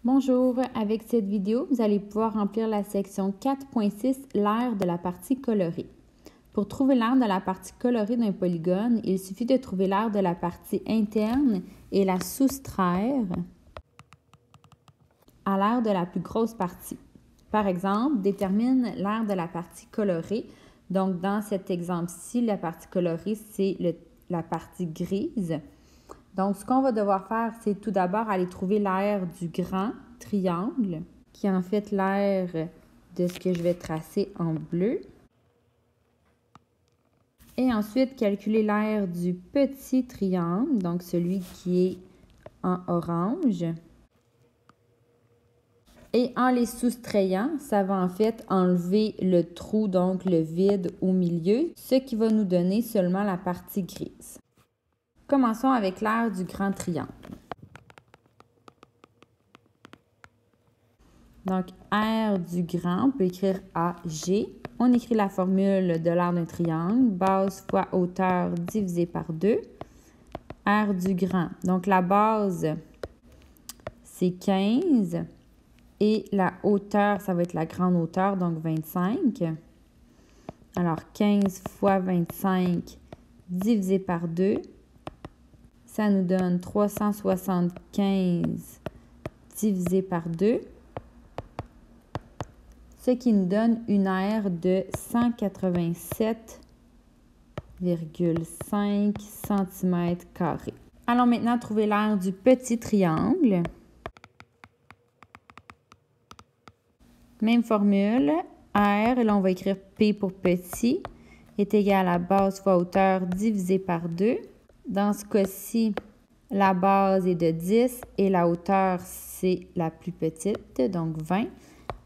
Bonjour, avec cette vidéo, vous allez pouvoir remplir la section 4.6, l'aire de la partie colorée. Pour trouver l'aire de la partie colorée d'un polygone, il suffit de trouver l'aire de la partie interne et la soustraire à l'aire de la plus grosse partie. Par exemple, détermine l'aire de la partie colorée. Donc, dans cet exemple-ci, la partie colorée, c'est la partie grise. Donc, ce qu'on va devoir faire, c'est tout d'abord aller trouver l'aire du grand triangle, qui est en fait l'aire de ce que je vais tracer en bleu. Et ensuite, calculer l'aire du petit triangle, donc celui qui est en orange. Et en les soustrayant, ça va en fait enlever le trou, donc le vide au milieu, ce qui va nous donner seulement la partie grise. Commençons avec l'aire du grand triangle. Donc, aire du grand, on peut écrire AG. On écrit la formule de l'aire d'un triangle, base fois hauteur divisé par 2. Aire du grand, donc la base, c'est 15. Et la hauteur, ça va être la grande hauteur, donc 25. Alors, 15 fois 25 divisé par 2. Ça nous donne 375 divisé par 2, ce qui nous donne une aire de 187,5 cm². Allons maintenant trouver l'aire du petit triangle. Même formule, R, et là on va écrire P pour petit, est égal à base fois hauteur divisé par 2. Dans ce cas-ci, la base est de 10 et la hauteur, c'est la plus petite, donc 20.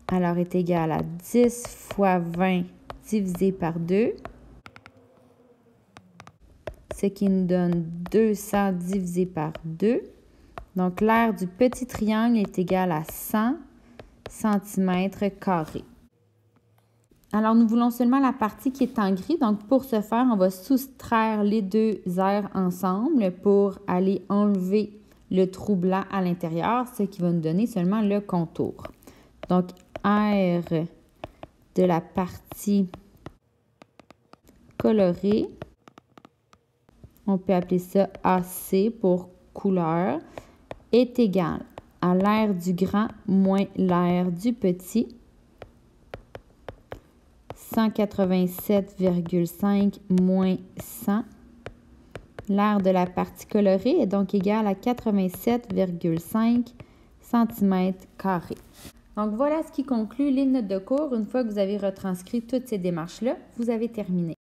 Alors, est égal à 10 fois 20 divisé par 2, ce qui nous donne 200 divisé par 2. Donc, l'aire du petit triangle est égal à 100 cm². Alors, nous voulons seulement la partie qui est en gris. Donc, pour ce faire, on va soustraire les deux aires ensemble pour aller enlever le trou blanc à l'intérieur, ce qui va nous donner seulement le contour. Donc, aire de la partie colorée, on peut appeler ça AC pour couleur, est égal à l'aire du grand moins l'aire du petit. 187,5 moins 100. L'aire de la partie colorée est donc égale à 87,5 cm². Donc, voilà ce qui conclut les notes de cours. Une fois que vous avez retranscrit toutes ces démarches-là, vous avez terminé.